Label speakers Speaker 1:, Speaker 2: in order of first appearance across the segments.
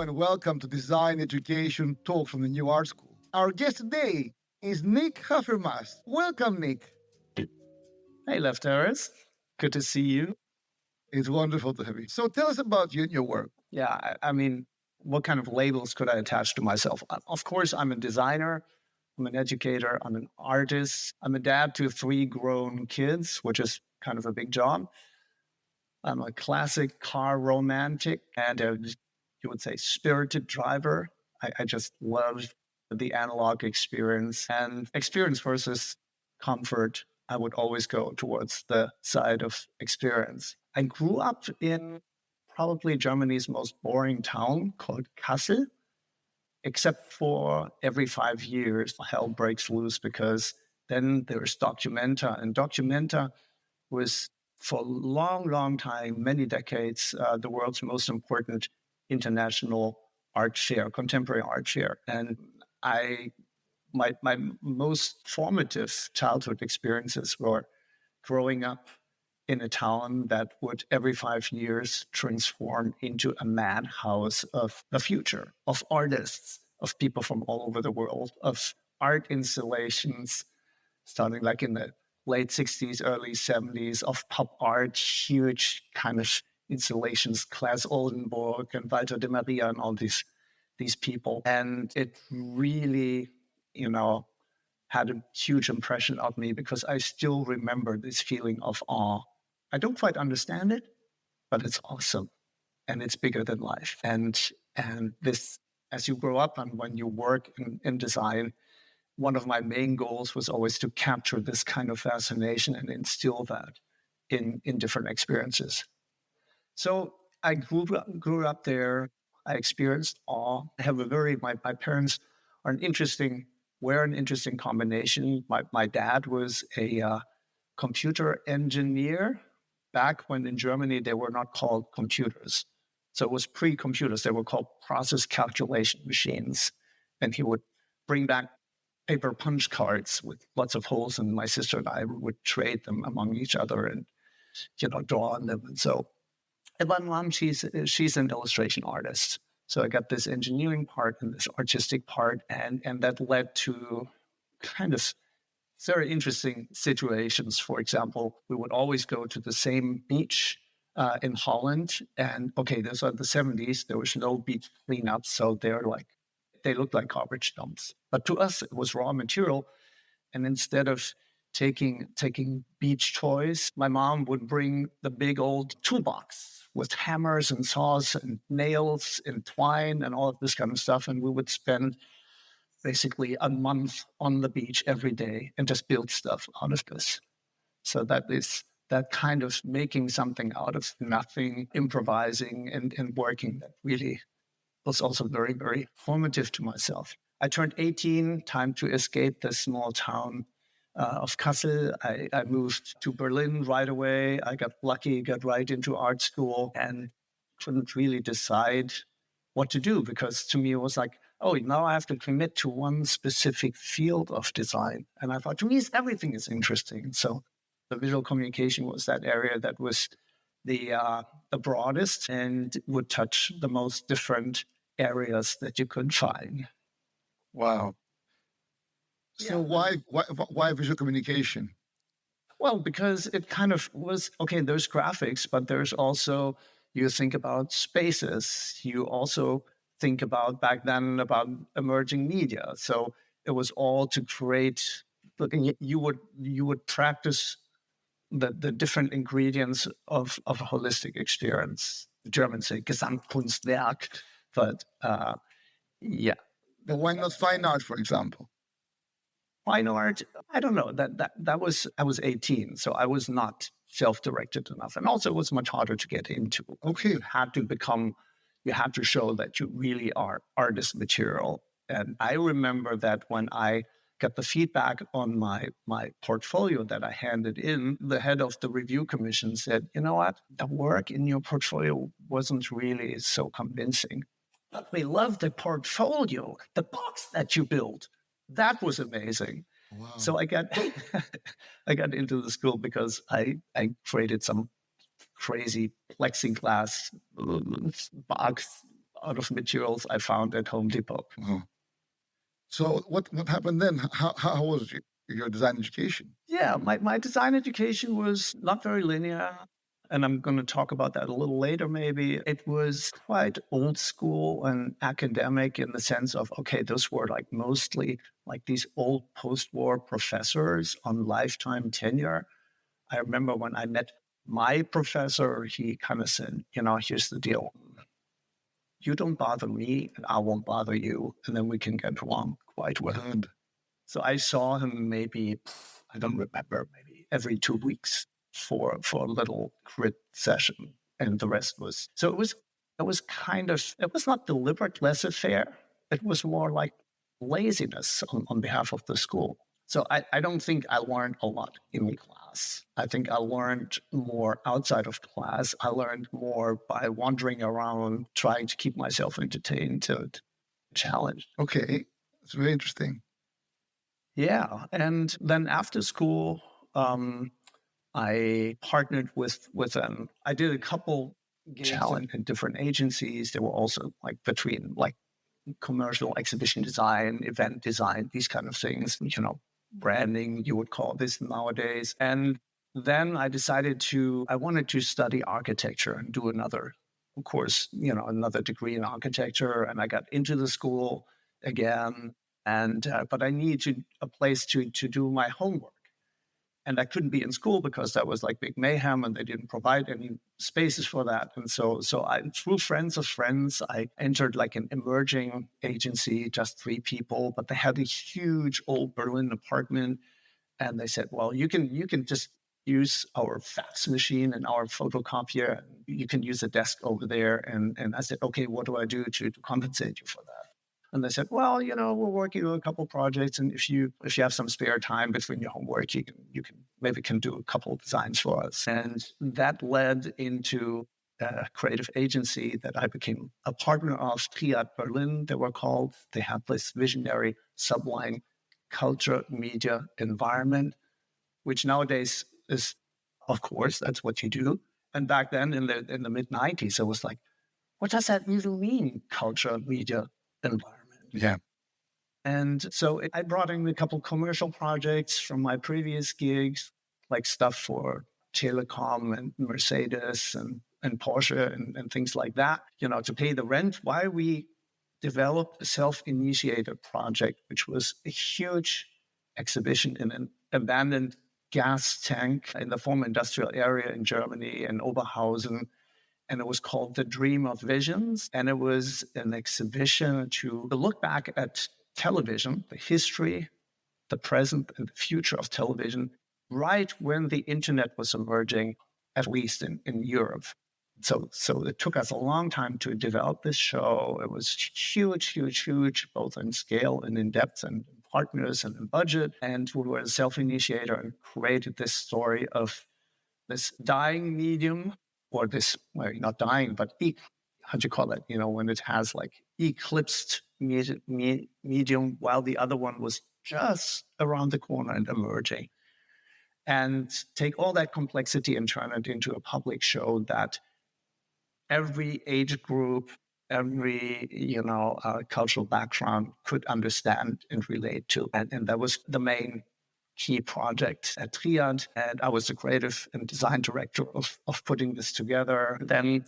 Speaker 1: Hello and welcome to Design Education Talk from the New Art School. Our guest today is Nick Hafermaas. Welcome, Nick.
Speaker 2: Hey, Lefteris. Good to see you.
Speaker 1: It's wonderful to have you. So tell us about you and your work.
Speaker 2: Yeah, I mean, what kind of labels could I attach to myself? Of course, I'm a designer. I'm an educator. I'm an artist. I'm a dad to 3 grown kids, which is kind of a big job. I'm a classic car romantic and you would say, spirited driver. I just love the analog experience, and experience versus comfort. I would always go towards the side of experience. I grew up in probably Germany's most boring town called Kassel, except for every 5 years, hell breaks loose because then there's Documenta, and Documenta was for a long, long time, many decades, the world's most important international art fair, contemporary art fair. And my most formative childhood experiences were growing up in a town that would every 5 years transform into a madhouse of the future, of artists, of people from all over the world, of art installations, starting like in the late 60s, early 70s, of pop art, huge kind of installations, Klaas Oldenburg and Walter de Maria and all these people. And it really, had a huge impression of me because I still remember this feeling of awe. I don't quite understand it, but it's awesome. And it's bigger than life. And this, as you grow up and when you work in design, one of my main goals was always to capture this kind of fascination and instill that in different experiences. So I grew up there. I experienced awe. I have my parents are an interesting combination. My dad was a computer engineer back when in Germany they were not called computers. So it was pre-computers. They were called process calculation machines. And he would bring back paper punch cards with lots of holes, and my sister and I would trade them among each other and, draw on them. And my mom, she's an illustration artist. So I got this engineering part and this artistic part, and that led to kind of very interesting situations. For example, we would always go to the same beach in Holland, and those are the 70s. There was no beach cleanup, so they looked like garbage dumps. But to us, it was raw material. And instead of taking beach toys, my mom would bring the big old toolbox with hammers and saws and nails and twine and all of this kind of stuff. And we would spend basically a month on the beach every day and just build stuff out of this. So that is that kind of making something out of nothing, improvising and working that really was also very, very formative to myself. I turned 18, time to escape the small town of Kassel. I moved to Berlin right away. I got lucky, got right into art school and couldn't really decide what to do because to me it was like, now I have to commit to one specific field of design. And I thought, to me, everything is interesting. So the visual communication was that area that was the broadest and would touch the most different areas that you could find.
Speaker 1: Wow. So why visual communication?
Speaker 2: Well, because it kind of was, there's graphics, but there's also, you think about spaces. You also think about back then about emerging media. So it was all to create, you would practice the different ingredients of a holistic experience. The Germans say Gesamtkunstwerk, but yeah.
Speaker 1: But why not fine art, for example?
Speaker 2: Fine art, I don't know. I was 18, so I was not self-directed enough. And also it was much harder to get into.
Speaker 1: Okay.
Speaker 2: You had to show that you really are artist material. And I remember that when I got the feedback on my portfolio that I handed in, the head of the review commission said, you know what, the work in your portfolio wasn't really so convincing. But we love the portfolio, the box that you built. That was amazing. Wow. So I got into the school because I created some crazy plexiglass box out of materials I found at Home Depot.
Speaker 1: Oh. So what happened then? How was your design education?
Speaker 2: Yeah, my design education was not very linear. And I'm going to talk about that a little later, maybe. It was quite old school and academic in the sense of, okay, those were like mostly like these old post war professors on lifetime tenure. I remember when I met my professor, he kind of said, here's the deal. You don't bother me, and I won't bother you. And then we can get along quite well.
Speaker 1: Good.
Speaker 2: So I saw him maybe, I don't remember, maybe every 2 weeks for a little crit session. And the rest was, so it was kind of, it was not deliberate laissez-faire. It was more like laziness on behalf of the school. So I don't think I learned a lot in class. I think I learned more outside of class. I learned more by wandering around, trying to keep myself entertained, to challenged.
Speaker 1: Okay, it's very interesting.
Speaker 2: Yeah. And then after school, I partnered with them. I did a couple gigs in different agencies. They were also like between like commercial exhibition design, event design, these kind of things, branding, you would call this nowadays. And then I decided I wanted to study architecture and do another course, another degree in architecture. And I got into the school again. And, but I needed a place to do my homework. And I couldn't be in school because that was like big mayhem and they didn't provide any spaces for that. And so I, through friends of friends, I entered like an emerging agency, just 3 people, but they had a huge old Berlin apartment. And they said, well, you can just use our fax machine and our photocopier. You can use a desk over there. And I said, okay, what do I do to compensate you for that? And they said, well, we're working on a couple projects, and if you have some spare time between your homework, you can maybe do a couple of designs for us. And that led into a creative agency that I became a partner of, Triad Berlin, they were called. They had this visionary subline culture, media, environment, which nowadays is, of course, that's what you do. And back then in the mid 90s, it was like, what does that really mean? Culture, media, environment.
Speaker 1: Yeah.
Speaker 2: And so I brought in a couple commercial projects from my previous gigs, like stuff for Telecom and Mercedes and Porsche and things like that, to pay the rent while we developed a self-initiated project, which was a huge exhibition in an abandoned gas tank in the former industrial area in Germany in Oberhausen. And it was called The Dream of Visions. And it was an exhibition to look back at television, the history, the present, and the future of television, right when the internet was emerging, at least in Europe. So it took us a long time to develop this show. It was huge, huge, huge, both in scale and in depth and in partners and in budget. And we were a self-initiator and created this story of this dying medium, or this, well, not dying, but how'd you call it? When it has like eclipsed medium, while the other one was just around the corner and emerging. And take all that complexity and turn it into a public show that every age group, every cultural background could understand and relate to. And that was the main key project at Triad. And I was the creative and design director of putting this together. Then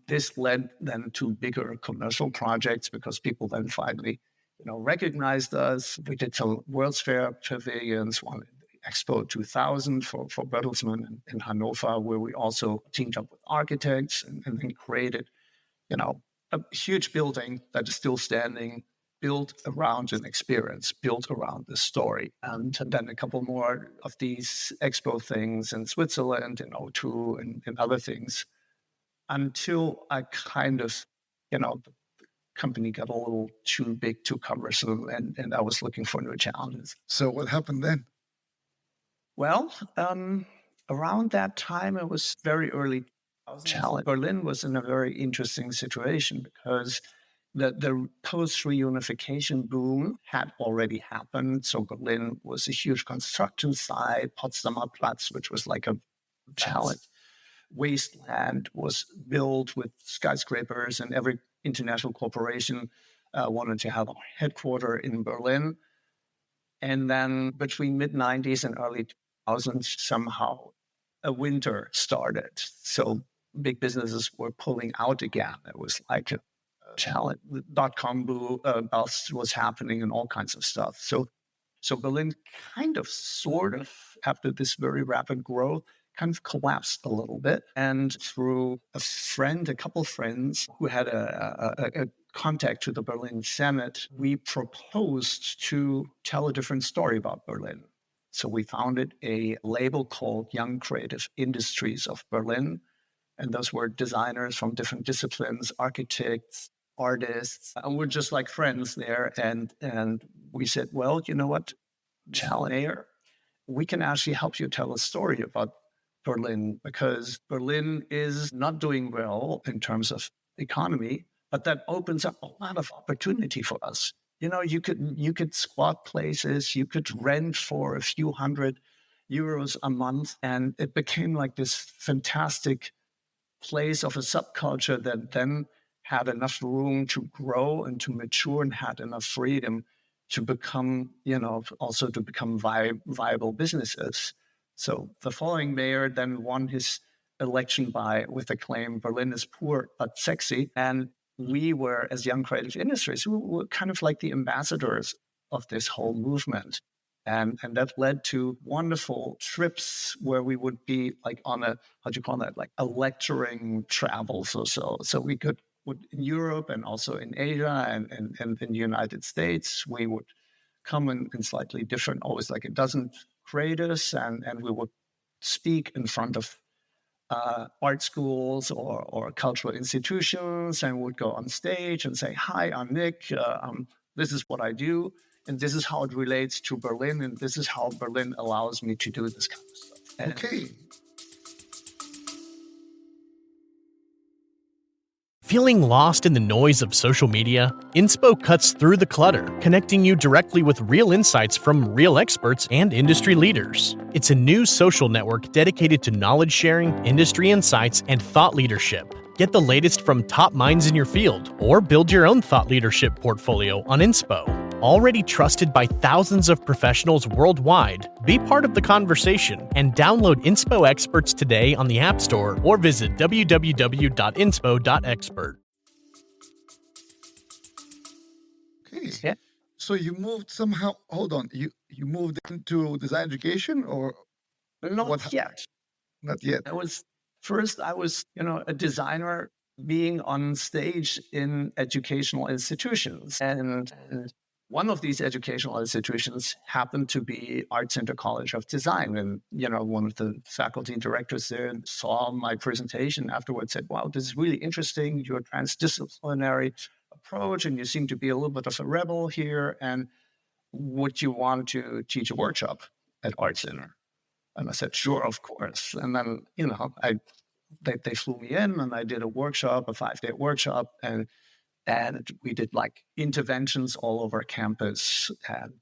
Speaker 2: this led then to bigger commercial projects because people then finally recognized us. We did some World's Fair pavilions, one Expo 2000 for Bertelsmann in Hanover, where we also teamed up with architects and then created, a huge building that is still standing, built around an experience, built around the story. And then a couple more of these expo things in Switzerland, in O2 and other things, until I kind of, the company got a little too big, too cumbersome, and I was looking for new challenges.
Speaker 1: So what happened then?
Speaker 2: Well, around that time, it was very early challenge. Berlin was in a very interesting situation because the post-reunification boom had already happened. So Berlin was a huge construction site. Potsdamer Platz, which was like a challenge. Wasteland was built with skyscrapers and every international corporation wanted to have a headquarters in Berlin. And then between mid-90s and early 2000s, somehow a winter started. So big businesses were pulling out again. It was like a challenge. The dot-com bust was happening and all kinds of stuff. So Berlin kind of, sort of, after this very rapid growth, kind of collapsed a little bit. And through a couple friends who had a contact to the Berlin Senate, we proposed to tell a different story about Berlin. So we founded a label called Young Creative Industries of Berlin. And those were designers from different disciplines, architects, artists, and we're just like friends there. And we said, well, you know what, Challenge, we can actually help you tell a story about Berlin, because Berlin is not doing well in terms of economy, but that opens up a lot of opportunity for us. You know, you could squat places, you could rent for a few €100 a month, and it became like this fantastic place of a subculture that then had enough room to grow and to mature and had enough freedom to become, also to become viable businesses. So the following mayor then won his election with the claim, Berlin is poor but sexy. And we were, as Young Creative Industries, we were kind of like the ambassadors of this whole movement. And that led to wonderful trips where we would be like on like a lecturing travels or so. So we would in Europe and also in Asia and in the United States, we would come in slightly different, always like a dozen creators, and we would speak in front of art schools or cultural institutions, and would go on stage and say, hi, I'm Nick, this is what I do, and this is how it relates to Berlin, and this is how Berlin allows me to do this kind of stuff. And
Speaker 1: Okay.
Speaker 3: Feeling lost in the noise of social media? Inspo cuts through the clutter, connecting you directly with real insights from real experts and industry leaders. It's a new social network dedicated to knowledge sharing, industry insights, and thought leadership. Get the latest from top minds in your field, or build your own thought leadership portfolio on Inspo. Already trusted by thousands of professionals worldwide, be part of the conversation and download Inspo Experts today on the App Store or visit www.inspo.expert.
Speaker 1: Okay.
Speaker 2: Yeah.
Speaker 1: So you moved somehow. Hold on. You moved into design education, or
Speaker 2: Not yet.
Speaker 1: not yet?
Speaker 2: I was a designer being on stage in educational institutions. And one of these educational institutions happened to be Art Center College of Design. And, one of the faculty directors there saw my presentation afterwards, said, wow, this is really interesting. Your transdisciplinary approach, and you seem to be a little bit of a rebel here. And would you want to teach a workshop at Art Center? And I said, sure, of course. And then, they flew me in, and I did a 5-day workshop, and we did like interventions all over campus,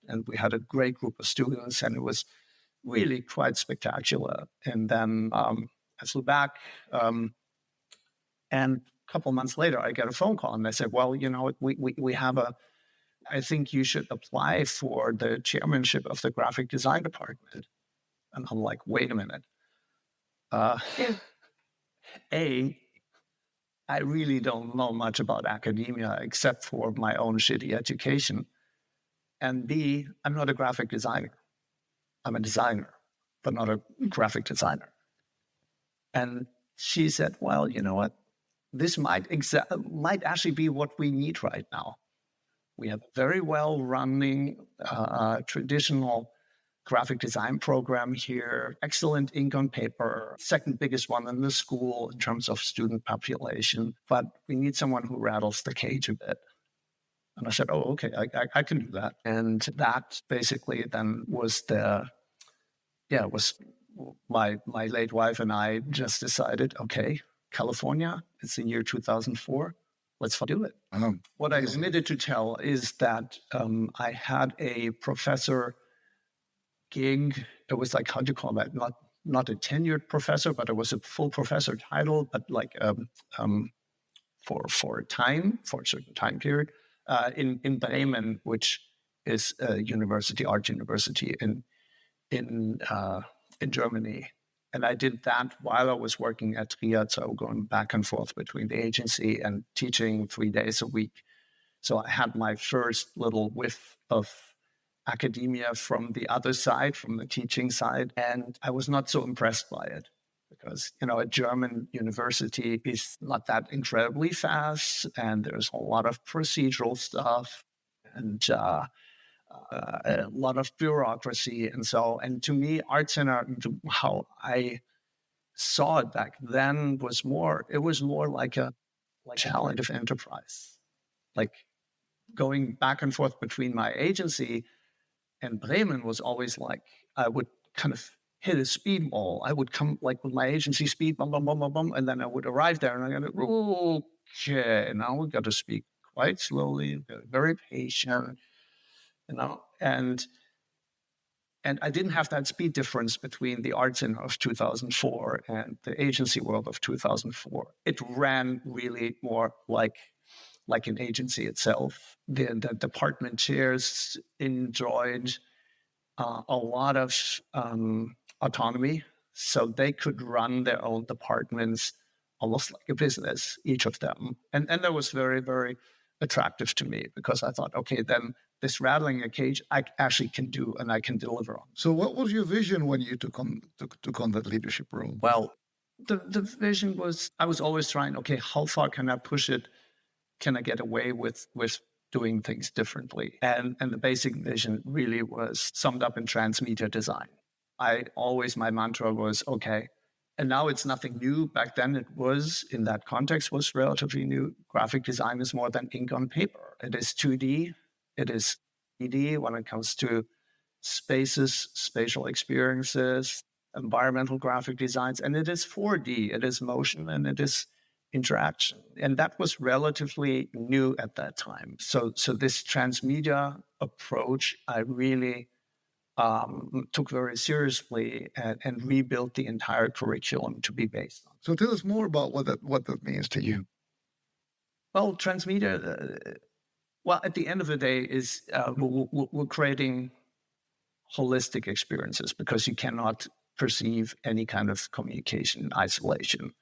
Speaker 2: and we had a great group of students, and it was really quite spectacular. And then I flew back, and a couple months later, I got a phone call, and they said, well, we have I think you should apply for the chairmanship of the graphic design department. And I'm like, wait a minute. I really don't know much about academia except for my own shitty education. And B, I'm not a graphic designer. I'm a designer, but not a graphic designer. And she said, well, you know what? This might actually be what we need right now. We have a very well-running traditional graphic design program here, excellent ink on paper, second biggest one in the school in terms of student population, but we need someone who rattles the cage a bit. And I said, oh, okay, I can do that. And that basically then was my late wife and I just decided, okay, California, it's the year 2004, let's do it. What I omitted to tell is that I had a professor gig. It was like, how do you call that? Not a tenured professor, but it was a full professor title, but like for a certain time period, in Bremen, which is a art university in Germany. And I did that while I was working at Triad, so going back and forth between the agency and teaching 3 days a week. So I had my first little whiff of academia from the other side, from the teaching side, and I was not so impressed by it because, a German university is not that incredibly fast, and there's a lot of procedural stuff and a lot of bureaucracy. And to me, Art Center, how I saw it back then, was more like a challenge of enterprise, like going back and forth between my agency and Bremen was always like, I would kind of hit a speed wall. I would come like with my agency speed, bum, bum, bum, bum, bum, and then I would arrive there and I go, okay, now we got to speak quite slowly, very patient, and I didn't have that speed difference between the Art Center of 2004 and the agency world of 2004. It ran really more like an agency itself. The department chairs enjoyed a lot of autonomy, so they could run their own departments almost like a business, each of them. And that was very, very attractive to me because I thought, okay, then this rattling a cage I actually can do and I can deliver on.
Speaker 1: So what was your vision when you took on that leadership role?
Speaker 2: Well, the vision was, I was always trying, okay, how far can I push it? Can I get away with doing things differently? And the basic vision really was summed up in transmedia design. My mantra was, okay, and now it's nothing new. Back then it was, in that context, was relatively new. Graphic design is more than ink on paper. It is 2D, it is 3D when it comes to spaces, spatial experiences, environmental graphic designs, and it is 4D, it is motion, and it is interaction. And that was relatively new at that time. So this transmedia approach, I really took very seriously and rebuilt the entire curriculum to be based on.
Speaker 1: So tell us more about what that means to you.
Speaker 2: Well, transmedia, at the end of the day, is we're creating holistic experiences because you cannot perceive any kind of communication in isolation.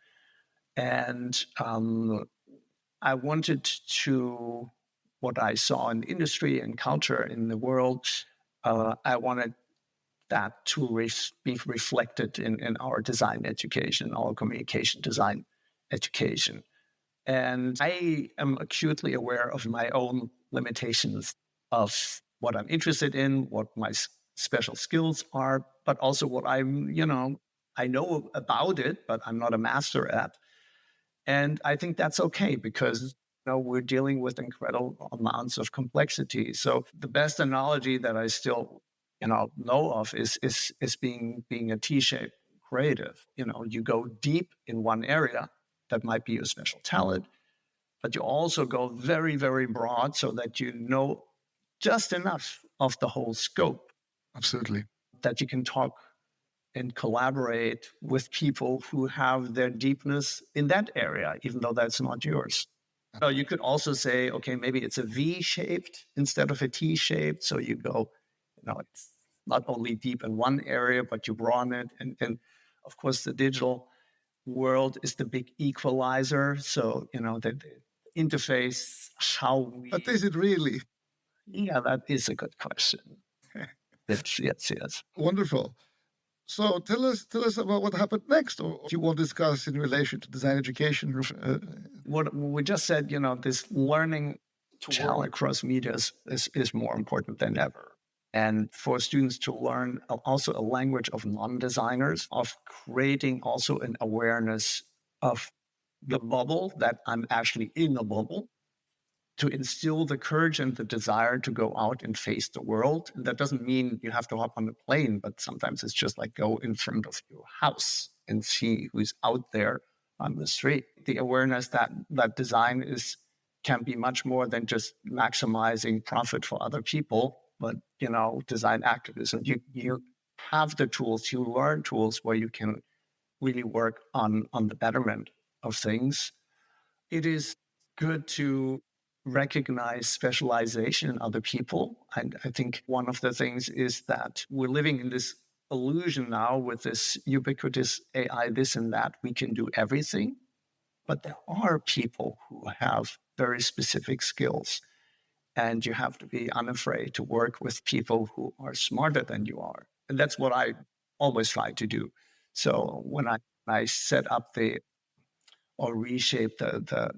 Speaker 2: And I wanted to, what I saw in the industry and culture in the world, I wanted that to be reflected in our design education, our communication design education. And I am acutely aware of my own limitations of what I'm interested in, what my special skills are, but also what I know about it, but I'm not a master at. And I think that's okay because we're dealing with incredible amounts of complexity. So the best analogy that I still know of is being a T-shaped creative. You go deep in one area that might be your special talent, but you also go very, very broad so that you know just enough of the whole scope.
Speaker 1: Absolutely.
Speaker 2: That you can talk and collaborate with people who have their deepness in that area, even though that's not yours. So you could also say, okay, maybe it's a V-shaped instead of a T-shaped. So you go, it's not only deep in one area, but you broaden it. And of course, the digital world is the big equalizer. So, the interface, how we...
Speaker 1: But is it really?
Speaker 2: Yeah, that is a good question. Yes.
Speaker 1: Wonderful. So tell us about what happened next, or if you want to discuss in relation to design education.
Speaker 2: What we just said, this learning challenge across media is more important than ever. And for students to learn also a language of non-designers, of creating also an awareness of the bubble, that I'm actually in a bubble, to instill the courage and the desire to go out and face the world. And that doesn't mean you have to hop on a plane, but sometimes it's just like go in front of your house and see who's out there on the street. The awareness that design can be much more than just maximizing profit for other people, but, design activism. You have the tools, you learn tools where you can really work on the betterment of things. It is good to recognize specialization in other people. And I think one of the things is that we're living in this illusion now with this ubiquitous AI, this and that, we can do everything. But there are people who have very specific skills, and you have to be unafraid to work with people who are smarter than you are. And that's what I always try to do. So when I set up or reshape the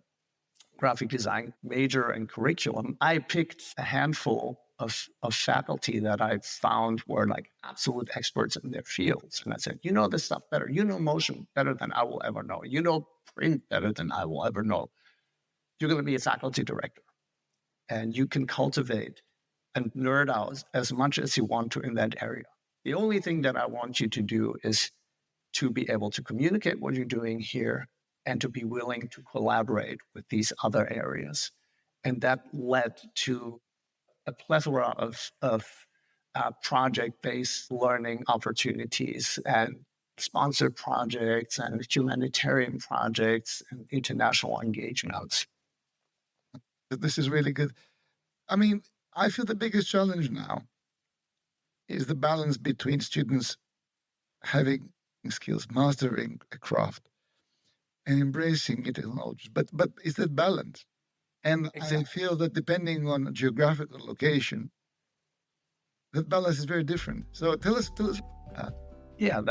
Speaker 2: graphic design major and curriculum, I picked a handful of faculty that I found were like absolute experts in their fields. And I said, you know this stuff better. You know motion better than I will ever know. You know print better than I will ever know. You're going to be a faculty director. And you can cultivate and nerd out as much as you want to in that area. The only thing that I want you to do is to be able to communicate what you're doing here and to be willing to collaborate with these other areas. And that led to a plethora of project-based learning opportunities and sponsored projects and humanitarian projects and international engagements.
Speaker 1: This is really good. I mean, I feel the biggest challenge now is the balance between students having skills, mastering a craft, and embracing new technologies. But it's that balance. And exactly. I feel that depending on geographical location, that balance is very different. So tell us.
Speaker 2: Yeah,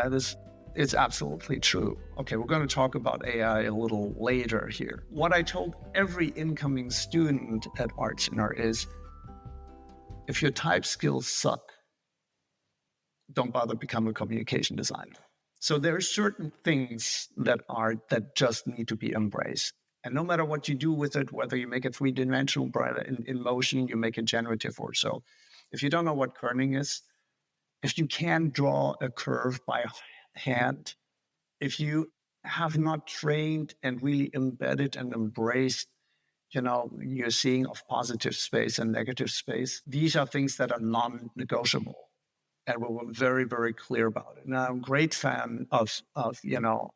Speaker 2: it's absolutely true. Okay, we're going to talk about AI a little later here. What I told every incoming student at Art Center is, if your type skills suck, don't bother becoming a communication designer. So there are certain things that just need to be embraced. And no matter what you do with it, whether you make it three-dimensional in motion, you make it generative or so. If you don't know what kerning is, if you can draw a curve by hand, if you have not trained and really embedded and embraced, you're seeing of positive space and negative space, these are things that are non-negotiable. And we were very, very clear about it. And I'm a great fan of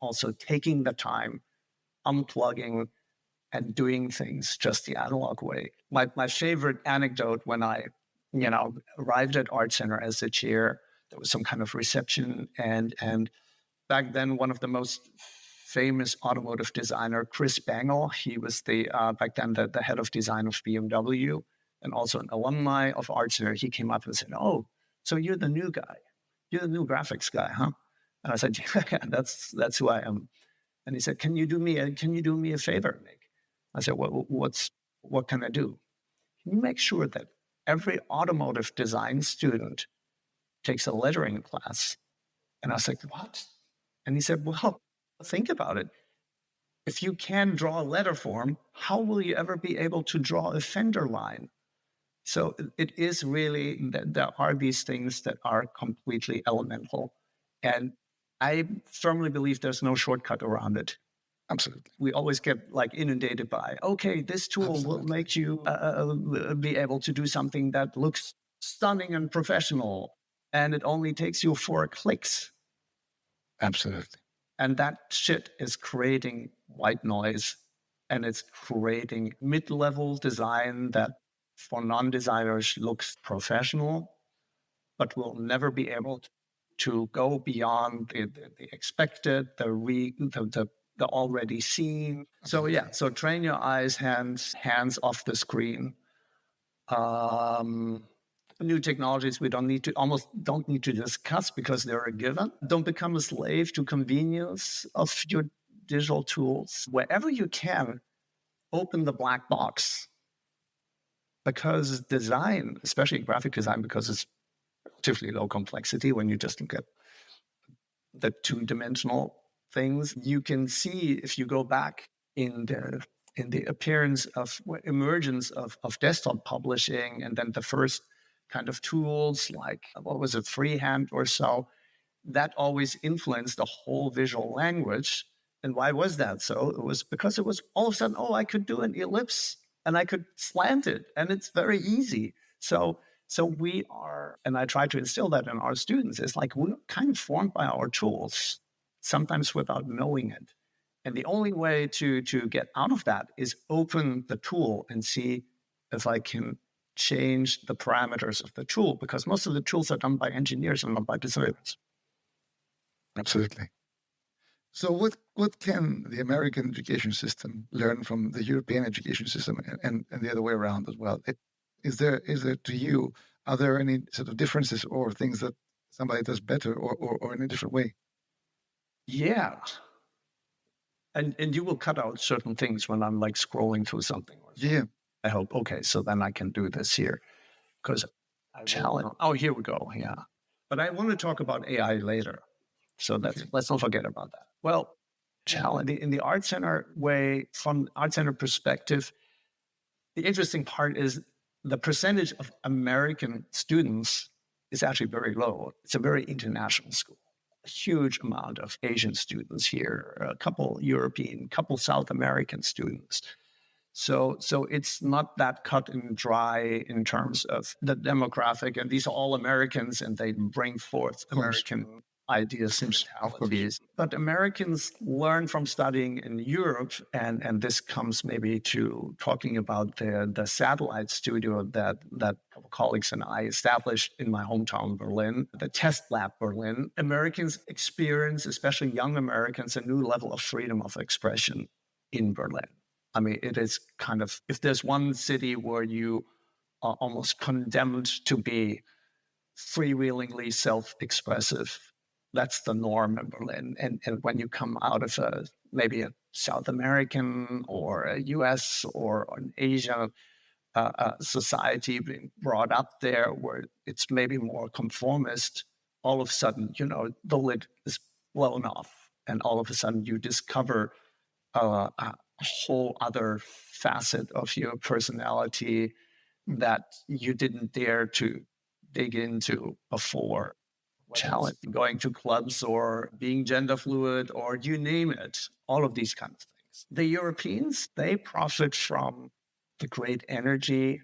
Speaker 2: also taking the time, unplugging, and doing things just the analog way. My favorite anecdote when I, arrived at Art Center as a chair, there was some kind of reception, and back then one of the most famous automotive designer, Chris Bangle, he was back then the head of design of BMW, and also an alumni of Art Center. He came up and said, "Oh, so you're the new guy. You're the new graphics guy, huh?" And I said, "Yeah, that's who I am." And he said, "Can you do me a favor, Nick?" I said, "What can I do?" "Can you make sure that every automotive design student takes a lettering class?" And I was like, "What?" And he said, "Well, think about it. If you can draw a letter form, how will you ever be able to draw a fender line?" So it is really that there are these things that are completely elemental. And I firmly believe there's no shortcut around it.
Speaker 1: Absolutely.
Speaker 2: We always get inundated by, okay, this tool will make you be able to do something that looks stunning and professional, and it only takes you 4 clicks.
Speaker 1: Absolutely.
Speaker 2: And that shit is creating white noise, and it's creating mid-level design that for non-designers looks professional, but will never be able to go beyond the expected, the already seen. So yeah, so train your eyes, hands off the screen. New technologies we don't need to discuss because they're a given. Don't become a slave to convenience of your digital tools. Wherever you can, open the black box. Because design, especially graphic design, because it's relatively low complexity when you just look at the 2-dimensional things, you can see, if you go back in the appearance of emergence of desktop publishing, and then the first kind of tools like, what was it, freehand or so, that always influenced the whole visual language. And why was that so? It was because it was all of a sudden, I could do an ellipse and I could slant it, and it's very easy. So we are, and I try to instill that in our students, it's like we're kind of formed by our tools, sometimes without knowing it. And the only way to get out of that is open the tool and see if I can change the parameters of the tool, because most of the tools are done by engineers and not by designers.
Speaker 1: Absolutely. So what can the American education system learn from the European education system and the other way around as well? Is there to you, are there any sort of differences or things that somebody does better or in a different way?
Speaker 2: Yeah. And you will cut out certain things when I'm like scrolling through something.
Speaker 1: Yeah.
Speaker 2: I hope, okay, so then I can do this here. Because challenge. Oh, here we go. Yeah. But I want to talk about AI later. So let's not forget about that. Well, challenge in the Art Center way, from Art Center perspective, the interesting part is the percentage of American students is actually very low. It's a very international school. A huge amount of Asian students here, a couple European, couple South American students. So it's not that cut and dry in terms of the demographic. And these are all Americans, and they bring forth American ideas and mentalities. But Americans learn from studying in Europe, and this comes maybe to talking about the satellite studio that a couple colleagues and I established in my hometown, Berlin, the Test Lab Berlin. Americans experience, especially young Americans, a new level of freedom of expression in Berlin. I mean, it is kind of, if there's one city where you are almost condemned to be freewheelingly self-expressive, that's the norm in Berlin. And when you come out of maybe a South American or a US or an Asian society being brought up there where it's maybe more conformist, all of a sudden, the lid is blown off. And all of a sudden you discover a whole other facet of your personality that you didn't dare to dig into before. Challenge going to clubs or being gender fluid or you name it, all of these kinds of things. The Europeans, they profit from the great energy,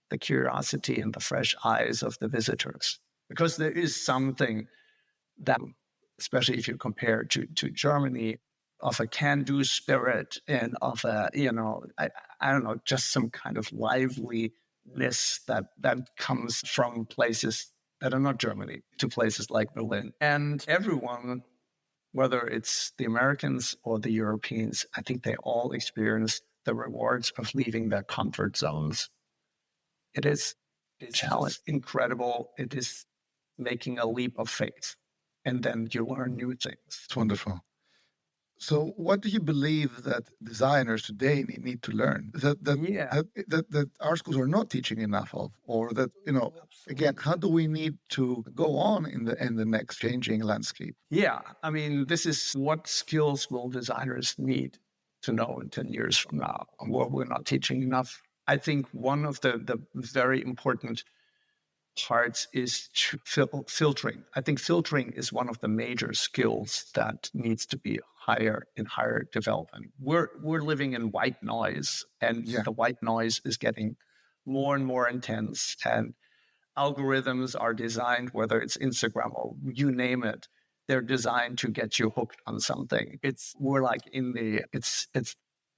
Speaker 2: the curiosity, and the fresh eyes of the visitors, because there is something that, especially if you compare to Germany, of a can-do spirit and of a, I don't know, just some kind of liveliness that comes from places that are not Germany to places like Berlin. And everyone, whether it's the Americans or the Europeans, I think they all experience the rewards of leaving their comfort zones. It's challenge, incredible. It is making a leap of faith. And then you learn new things.
Speaker 1: It's wonderful. So what do you believe that designers today need to learn that our schools are not teaching enough of, or that, again, how do we need to go on in the next changing landscape?
Speaker 2: Yeah, I mean, this is what skills will designers need to know in 10 years from now, what we're not teaching enough. I think one of the very important parts is filtering. I think filtering is one of the major skills that needs to be higher development. We're living in white noise, and the white noise is getting more and more intense. And algorithms are designed, whether it's Instagram or you name it, they're designed to get you hooked on something. We're like in it's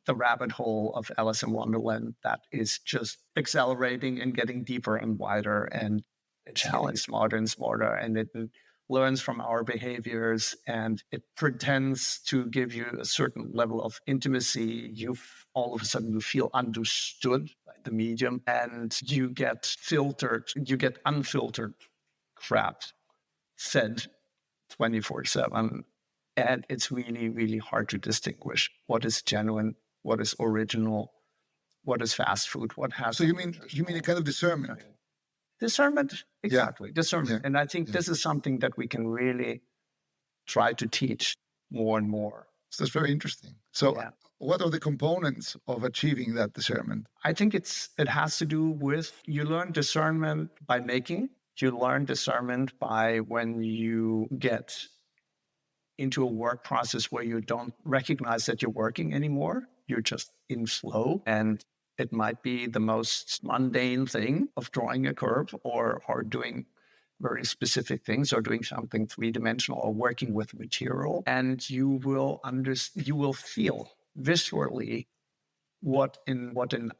Speaker 2: the rabbit hole of Alice in Wonderland that is just accelerating and getting deeper and wider, and it's getting smarter and smarter, and it learns from our behaviors, and it pretends to give you a certain level of intimacy. All of a sudden you feel understood by the medium, and you get unfiltered crap fed 24/7. And it's really, really hard to distinguish what is genuine, what is original, what is fast food, what has.
Speaker 1: So you mean a kind of discernment?
Speaker 2: Discernment, exactly. Discernment. And I think this is something that we can really try to teach more and more.
Speaker 1: So that's very interesting. So what are the components of achieving that discernment?
Speaker 2: I think it has to do with, you learn discernment by making. You learn discernment by when you get into a work process where you don't recognize that you're working anymore. You're just in flow, and it might be the most mundane thing of drawing a curve or doing very specific things or doing something three-dimensional or working with material, and you will feel viscerally what an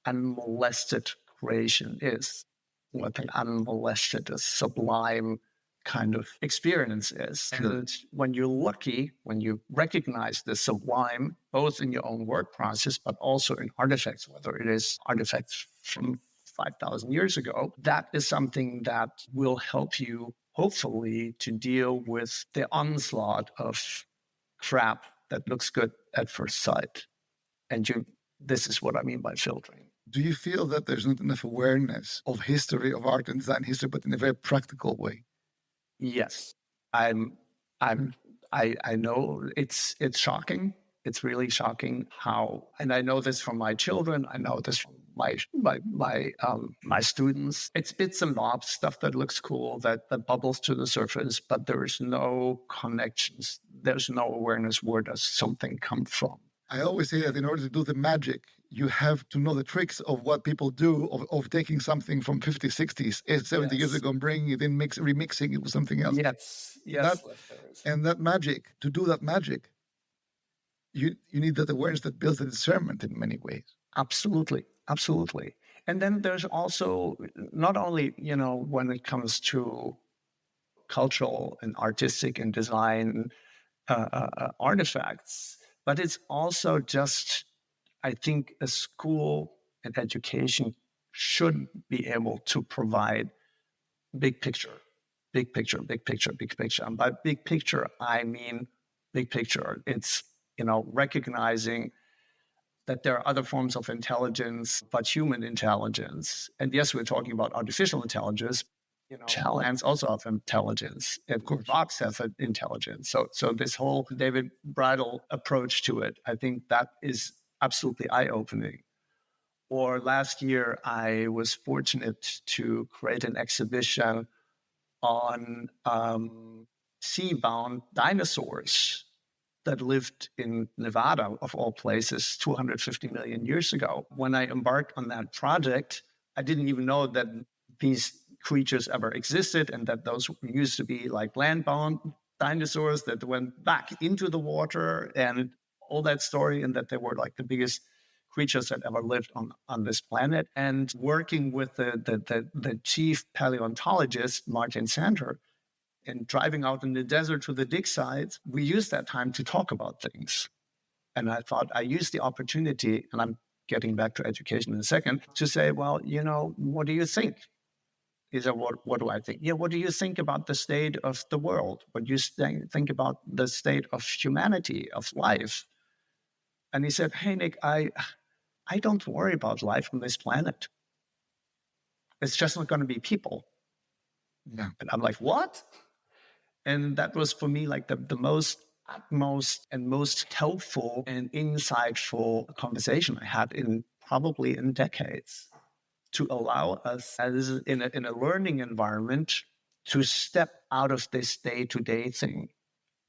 Speaker 2: unmolested creation is, what an unmolested, a sublime kind of experience is.
Speaker 1: Sure.
Speaker 2: And when you're lucky, when you recognize the sublime, both in your own work process, but also in artifacts, whether it is artifacts from 5,000 years ago, that is something that will help you, hopefully, to deal with the onslaught of crap that looks good at first sight. And this is what I mean by filtering.
Speaker 1: Do you feel that there's not enough awareness of history, of art and design history, but in a very practical way?
Speaker 2: Yes, I know it's shocking. It's really shocking how, and I know this from my children. I know this from my students. It's bits and bobs, stuff that looks cool, that bubbles to the surface, but there is no connections. There's no awareness. Where does something come from?
Speaker 1: I always say that in order to do the magic, you have to know the tricks of what people do, of taking something from 50s, 60s, 70 years ago and bringing it in, remixing it with something else.
Speaker 2: Yes.
Speaker 1: And that magic, to do that magic, you need that awareness that builds the discernment in many ways.
Speaker 2: Absolutely. And then there's also, not only, when it comes to cultural and artistic and design artifacts, but it's also just, I think a school and education should be able to provide big picture. And by big picture, I mean big picture. It's, recognizing that there are other forms of intelligence, but human intelligence. And yes, we're talking about artificial intelligence. Plants also have intelligence, and rocks have intelligence. So this whole David Bridle approach to it, I think that is absolutely eye-opening. Or last year, I was fortunate to create an exhibition on sea-bound dinosaurs that lived in Nevada, of all places, 250 million years ago. When I embarked on that project, I didn't even know that these creatures ever existed and that those used to be like land-bound dinosaurs that went back into the water and all that story, and that they were like the biggest creatures that ever lived on this planet. And working with the chief paleontologist, Martin Sander, and driving out in the desert to the dig sites, we used that time to talk about things. And I thought I used the opportunity, and I'm getting back to education in a second, to say, well, what do you think? He said, what do I think? Yeah, what do you think about the state of the world? What do you think about the state of humanity, of life? And he said, hey, Nick, I don't worry about life on this planet. It's just not going to be people.
Speaker 1: Yeah.
Speaker 2: And I'm like, what? And that was for me like the most and most helpful and insightful conversation I had probably in decades, to allow us as in a learning environment to step out of this day-to-day thing.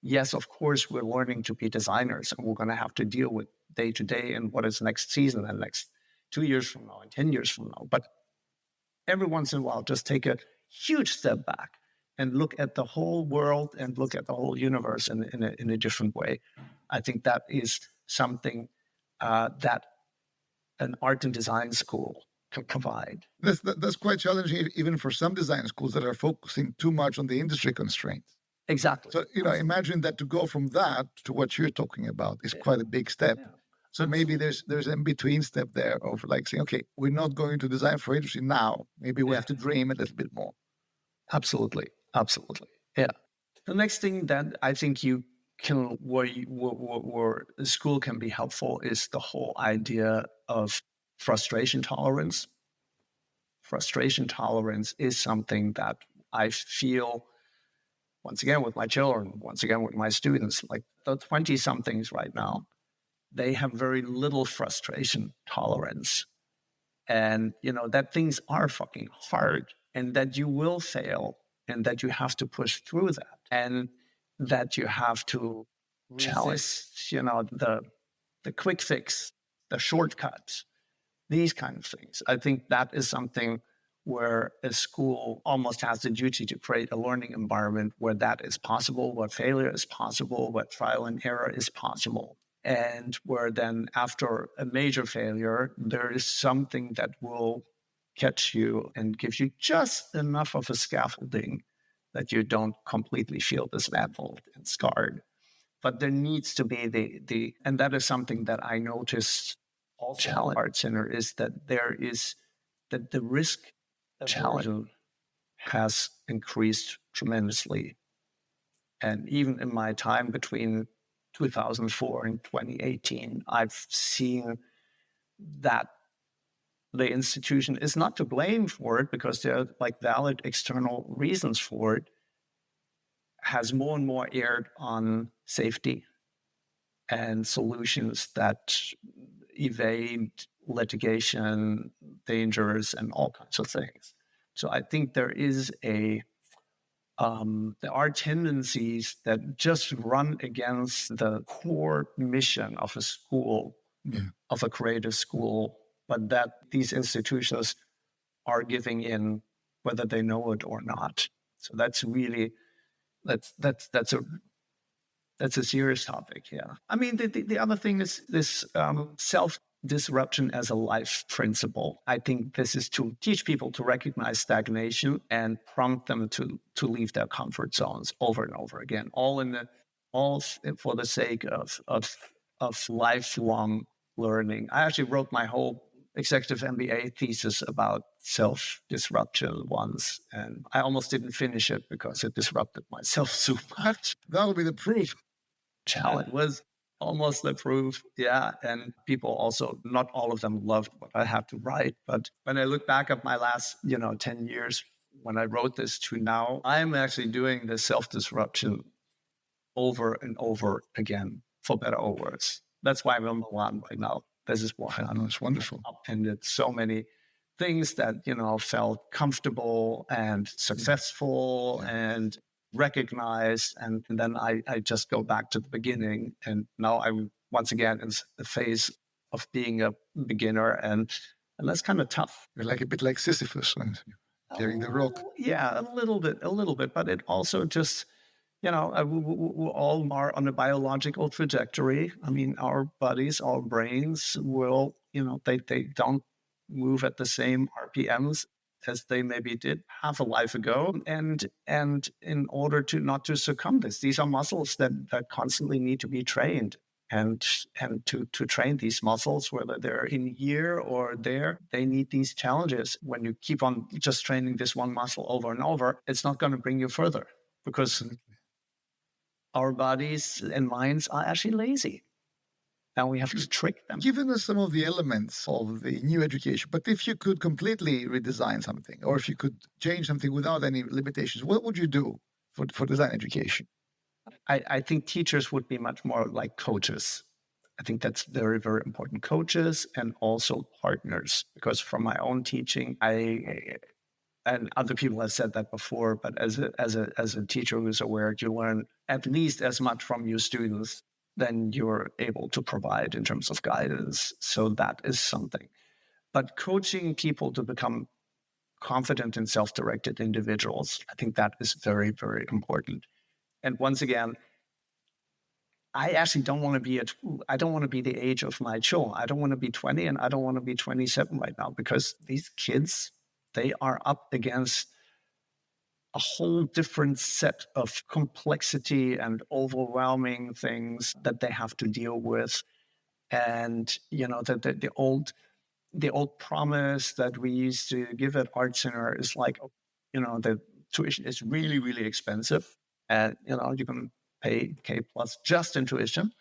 Speaker 2: Yes, of course, we're learning to be designers, and we're going to have to deal with day-to-day and what is next season and next 2 years from now and 10 years from now. But every once in a while, just take a huge step back and look at the whole world and look at the whole universe in a different way. I think that is something that an art and design school can provide.
Speaker 1: That's quite challenging, even for some design schools that are focusing too much on the industry constraints.
Speaker 2: Exactly.
Speaker 1: So, imagine that to go from that to what you're talking about is quite a big step.
Speaker 2: Yeah.
Speaker 1: So maybe there's an in-between step there of like saying, okay, we're not going to design for industry now. Maybe we have to dream a little bit more.
Speaker 2: Absolutely. Yeah. The next thing that I think where the school can be helpful is the whole idea of frustration tolerance. Frustration tolerance is something that I feel, once again, with my children, once again, with my students, like the 20-somethings right now, they have very little frustration tolerance. And, that things are fucking hard, and that you will fail, and that you have to push through that, and that you have to resist, the quick fix, the shortcuts, these kind of things. I think that is something where a school almost has the duty to create a learning environment where that is possible, where failure is possible, where trial and error is possible. And where then after a major failure, there is something that will catch you and give you just enough of a scaffolding that you don't completely feel dismantled and scarred. But there needs to be and that is something that I noticed also at Art Center, is that there is that the risk challenge has increased tremendously. And even in my time between 2004 and 2018, I've seen that the institution is not to blame for it, because there are like valid external reasons for it, has more and more erred on safety and solutions that evade litigation, dangers, and all kinds of things. So I think there are tendencies that just run against the core mission of a school, of a creative school, but that these institutions are giving in, whether they know it or not. So that's really that's a serious topic. Yeah. I mean, the other thing is this self-disruption as a life principle. I think this is to teach people to recognize stagnation and prompt them to leave their comfort zones over and over again, all for the sake of lifelong learning. I actually wrote my whole executive MBA thesis about self-disruption once, and I almost didn't finish it because it disrupted myself so much.
Speaker 1: That'll be the proof.
Speaker 2: Challenge was almost the proof. Yeah. And people also, not all of them loved what I had to write. But when I look back at my last, 10 years, when I wrote this to now, I'm actually doing the self-disruption over and over again, for better or worse. That's why I'm in Milan right now. This is why
Speaker 1: it's wonderful.
Speaker 2: Upended so many things that, felt comfortable and successful and recognized. And then I just go back to the beginning. And now I'm once again in the phase of being a beginner. And that's kind of tough.
Speaker 1: You're like a bit like Sisyphus carrying the rock.
Speaker 2: Yeah, a little bit. But it also just, we all are on a biological trajectory. I mean, our bodies, our brains will, they don't move at the same RPMs as they maybe did half a life ago. And in order to not to succumb these are muscles that constantly need to be trained. And to train these muscles, whether they're in here or there, they need these challenges. When you keep on just training this one muscle over and over, it's not going to bring you further, because our bodies and minds are actually lazy. And we have to trick them.
Speaker 1: Given us some of the elements of the new education, but if you could completely redesign something, or if you could change something without any limitations, what would you do for design education?
Speaker 2: I think teachers would be much more like coaches. I think that's very, very important. Coaches and also partners, because from my own teaching, and other people have said that before, but as a teacher who's aware, you learn at least as much from your students than you're able to provide in terms of guidance. So that is something. But coaching people to become confident and self-directed individuals, I think that is very, very important. And once again, I actually don't want to be I don't want to be the age of my children. I don't want to be 20 and I don't want to be 27 right now, because these kids, they are up against a whole different set of complexity and overwhelming things that they have to deal with. And, the old promise that we used to give at Art Center is like, the tuition is really, really expensive. And, you can pay K plus just in tuition.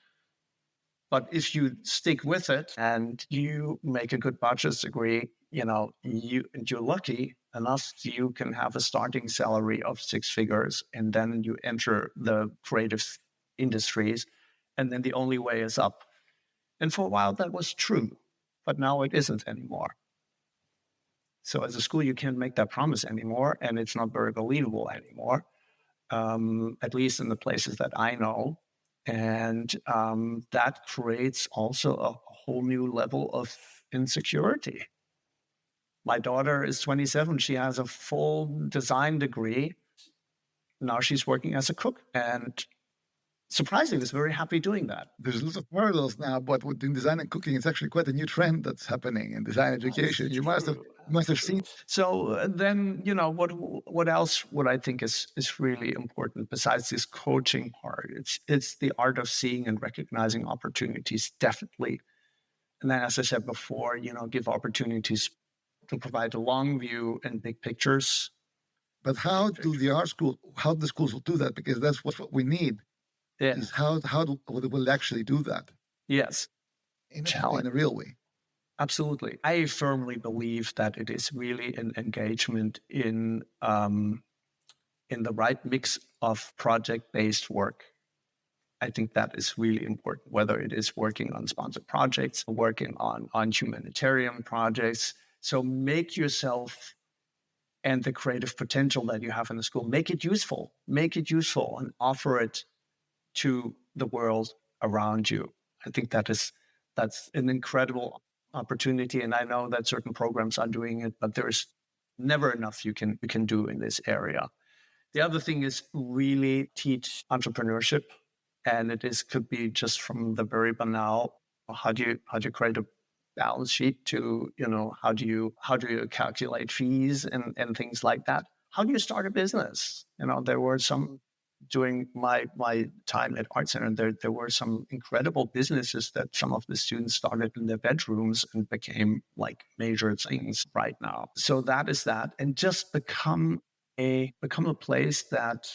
Speaker 2: But if you stick with it and you make a good bachelor's degree, you're lucky enough, you can have a starting salary of 6 figures, and then you enter the creative industries, and then the only way is up. And for a while that was true, but now it isn't anymore. So as a school, you can't make that promise anymore, and it's not very believable anymore, at least in the places that I know. And that creates also a whole new level of insecurity. My daughter is 27. She has a full design degree. Now she's working as a cook, and surprisingly, is very happy doing that.
Speaker 1: There's lots of parallels now, but within design and cooking, it's actually quite a new trend that's happening in design education. You must have seen.
Speaker 2: So then, what else would I think is really important besides this coaching part? It's the art of seeing and recognizing opportunities, definitely. And then, as I said before, give opportunities to provide a long view and big pictures.
Speaker 1: But how do the schools will do that? Because that's what we need.
Speaker 2: Yeah.
Speaker 1: Is how will actually do that?
Speaker 2: Yes.
Speaker 1: In a real way.
Speaker 2: Absolutely. I firmly believe that it is really an engagement in the right mix of project-based work. I think that is really important, whether it is working on sponsored projects, working on humanitarian projects. So make yourself and the creative potential that you have in the school, make it useful and offer it to the world around you. I think that's an incredible opportunity. And I know that certain programs are doing it, but there's never enough you can do in this area. The other thing is really teach entrepreneurship. And could be just from the very banal, how do you create a balance sheet to, how do you calculate fees and things like that? How do you start a business? There were some, during my time at Art Center, there were some incredible businesses that some of the students started in their bedrooms and became like major things right now. So that is that. And just become a place that,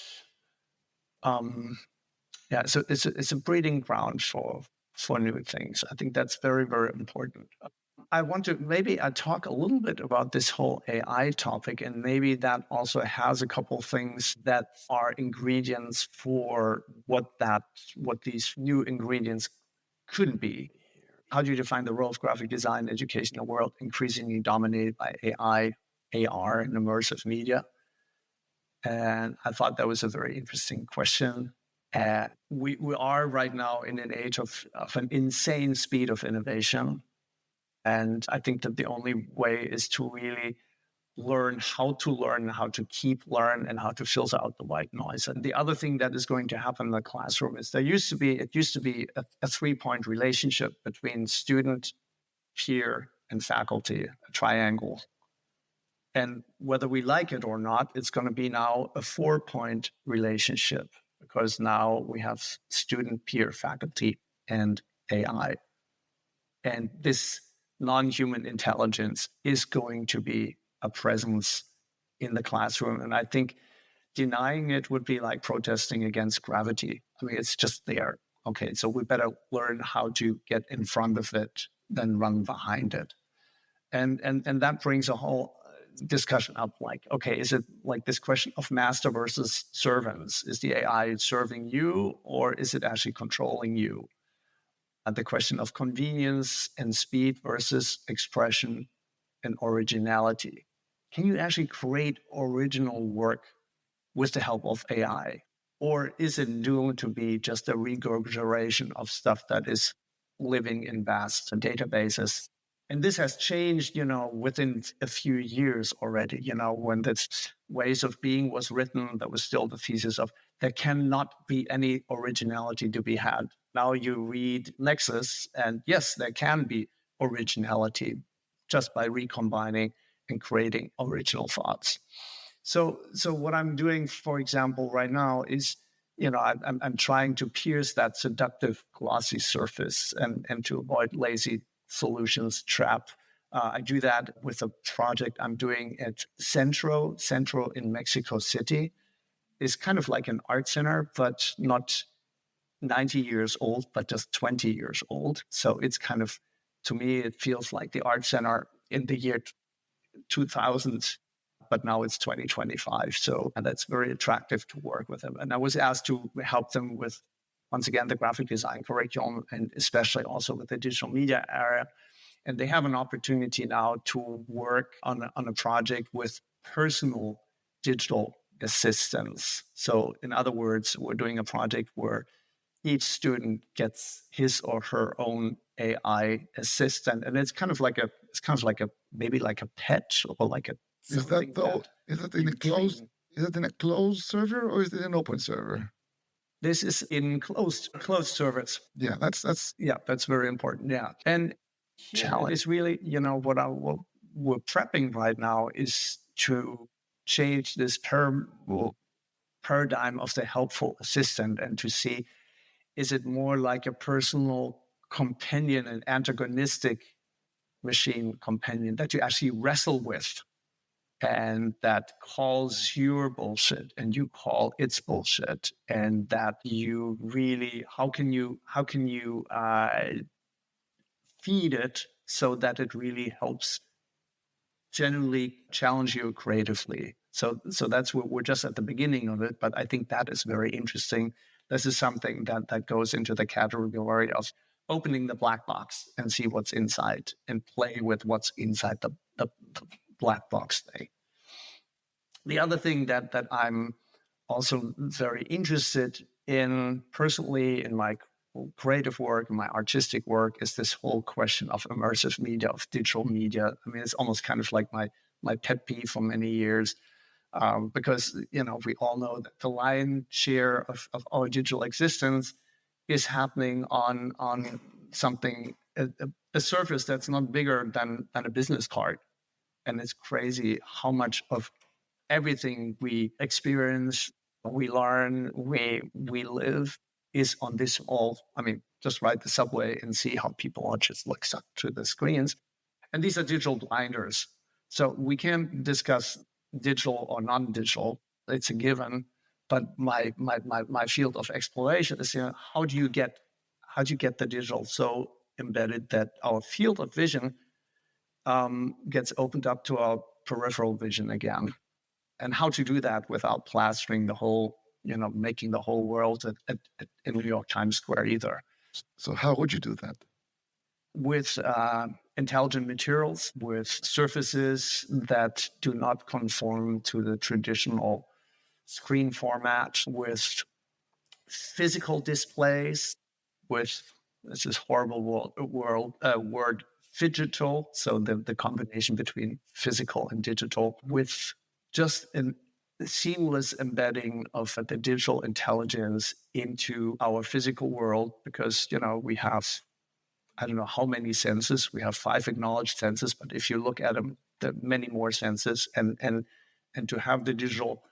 Speaker 2: so it's a breeding ground for new things. I think that's very, very important. I want to maybe talk a little bit about this whole AI topic, and maybe that also has a couple things that are ingredients for what these new ingredients could be. How do you define the role of graphic design in education in a world increasingly dominated by AI, AR, and immersive media? And I thought that was a very interesting question. We are right now in an age of an insane speed of innovation. And I think that the only way is to really learn how to keep learn, and how to filter out the white noise. And the other thing that is going to happen in the classroom is it used to be a 3-point relationship between student, peer, and faculty, a triangle. And whether we like it or not, it's going to be now a 4-point relationship, because now we have student, peer, faculty, and AI. And this non-human intelligence is going to be a presence in the classroom. And I think denying it would be like protesting against gravity. I mean, it's just there. Okay, so we better learn how to get in front of it than run behind it. And that brings a whole discussion up, like, okay, is it like this question of master versus servants? Is the AI serving you, or is it actually controlling you? And the question of convenience and speed versus expression and originality. Can you actually create original work with the help of AI? Or is it doomed to be just a regurgitation of stuff that is living in vast databases? And this has changed, within a few years already. When this Ways of Being was written, that was still the thesis of there cannot be any originality to be had. Now you read Nexus, and yes, there can be originality just by recombining and creating original thoughts. So what I'm doing, for example, right now is, I'm trying to pierce that seductive glossy surface and to avoid lazy solutions trap. I do that with a project I'm doing at Centro in Mexico City. It's kind of like an art center, but not 90 years old, but just 20 years old. So it's kind of, to me, it feels like the art center in the year 2000, but now it's 2025. And that's very attractive to work with them. And I was asked to help them with, once again, the graphic design curriculum, and especially also with the digital media area. And they have an opportunity now to work on a project with personal digital assistants. So in other words, we're doing a project where each student gets his or her own AI assistant. And it's kind of like a maybe like a pet or like a
Speaker 1: Is
Speaker 2: something
Speaker 1: that is it in
Speaker 2: you
Speaker 1: a closed
Speaker 2: train.
Speaker 1: is it in a closed server or is it an open server?
Speaker 2: This is in closed servers.
Speaker 1: Yeah, that's
Speaker 2: Yeah, that's very important. Yeah, and challenge is really, what we're prepping right now is to change this paradigm of the helpful assistant and to see, is it more like a personal companion, an antagonistic machine companion that you actually wrestle with and that calls your bullshit and you call its bullshit, and that you really, how can you feed it so that it really helps genuinely challenge you creatively. So that's what we're just at the beginning of it, but I think that is very interesting. This is something that goes into the category of opening the black box and see what's inside and play with what's inside the black box thing. The other thing that I'm also very interested in personally in my creative work and my artistic work is this whole question of immersive media, of digital media. I mean, it's almost kind of like my pet peeve for many years, because we all know that the lion's share of our digital existence is happening on something, a surface that's not bigger than a business card. And it's crazy how much of everything we experience, we learn, we live is on this all. I mean, just ride the subway and see how people are just like sucked to the screens. And these are digital blinders. So we can't discuss digital or non-digital. It's a given. But my field of exploration is, how do you get the digital so embedded that our field of vision gets opened up to our peripheral vision again? And how to do that without plastering the whole, making the whole world in New York Times Square either.
Speaker 1: so how would you do that?
Speaker 2: With intelligent materials, with surfaces that do not conform to the traditional screen format, with physical displays, with this is horrible word phygital, so the combination between physical and digital, with just a seamless embedding of the digital intelligence into our physical world, because we have, I don't know how many senses. We have 5 acknowledged senses, but if you look at them, there are many more senses, and to have the digital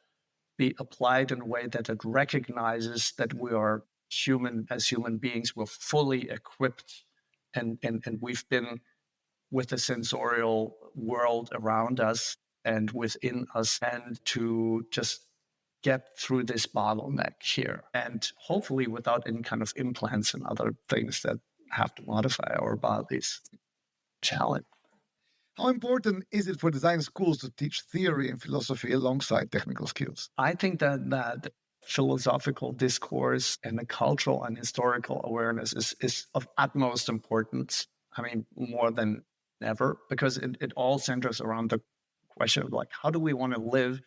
Speaker 2: be applied in a way that it recognizes that we are human. As human beings, we're fully equipped, and we've been with the sensorial world around us and within us, and to just get through this bottleneck here, and hopefully without any kind of implants and other things that have to modify our bodies. Challenge.
Speaker 1: How important is it for design schools to teach theory and philosophy alongside technical skills?
Speaker 2: I think that philosophical discourse and the cultural and historical awareness is of utmost importance. I mean, more than ever, because it all centers around the question of like, how do we want to live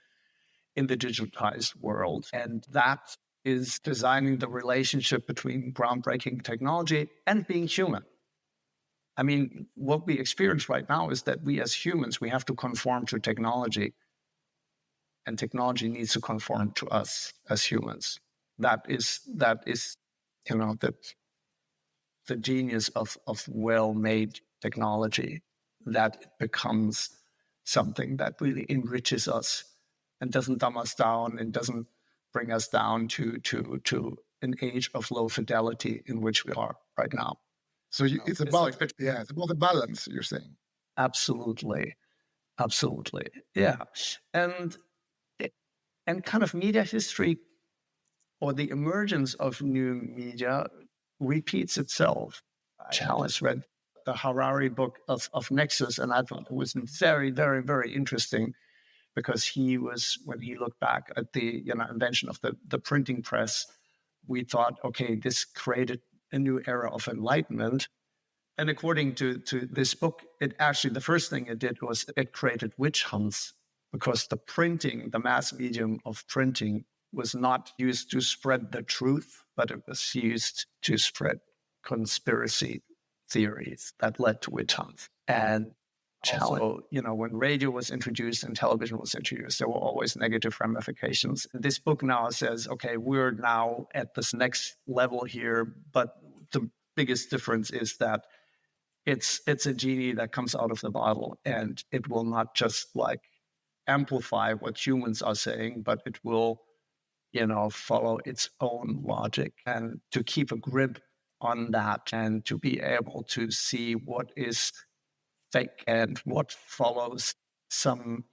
Speaker 2: in the digitized world? And that is designing the relationship between groundbreaking technology and being human. I mean, what we experience right now is that we as humans, we have to conform to technology, and technology needs to conform to us as humans. That is the genius of well-made technology, that it becomes something that really enriches us and doesn't dumb us down and doesn't bring us down to an age of low fidelity in which we are right now.
Speaker 1: So it's about the balance, you're saying.
Speaker 2: Absolutely. Yeah. And kind of media history, or the emergence of new media, repeats itself. I just read the Harari book of Nexus, and I thought it was very, very, very interesting, because when he looked back at the invention of the printing press, we thought, okay, this created a new era of enlightenment. And according to this book, it actually, the first thing it did was it created witch hunts, because the mass medium of printing was not used to spread the truth, but it was used to spread conspiracy theories that led to witch hunts. And Also, when radio was introduced and television was introduced, there were always negative ramifications. This book now says, okay, we're now at this next level here, but the biggest difference is that it's a genie that comes out of the bottle, and it will not just like amplify what humans are saying, but it will, follow its own logic, and to keep a grip on that and to be able to see what is fake and what follows some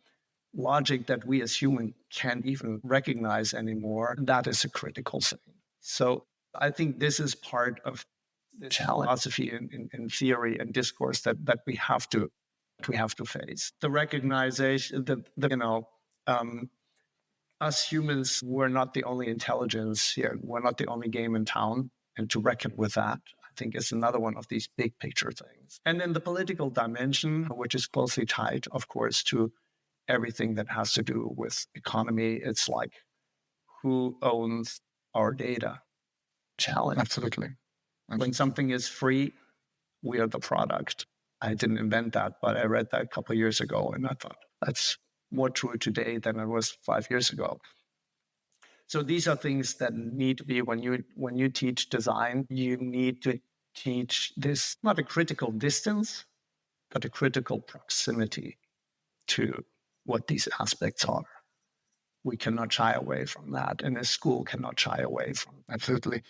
Speaker 2: logic that we as humans can't even recognize anymore. That is a critical thing. So I think this is part of the philosophy in theory and discourse that we have to face. The recognition that us humans, we're not the only intelligence here. We're not the only game in town, and to reckon with that, I think, is another one of these big picture things. And then the political dimension, which is closely tied, of course, to everything that has to do with economy. It's like, who owns our data? Challenge.
Speaker 1: Absolutely.
Speaker 2: When something is free, we are the product. I didn't invent that, but I read that a couple of years ago, and I thought that's more true today than it was 5 years ago. So these are things that need to be, when you teach design, you need to teach this, not a critical distance, but a critical proximity to what these aspects are. We cannot shy away from that, and a school cannot shy away from that.
Speaker 1: Absolutely.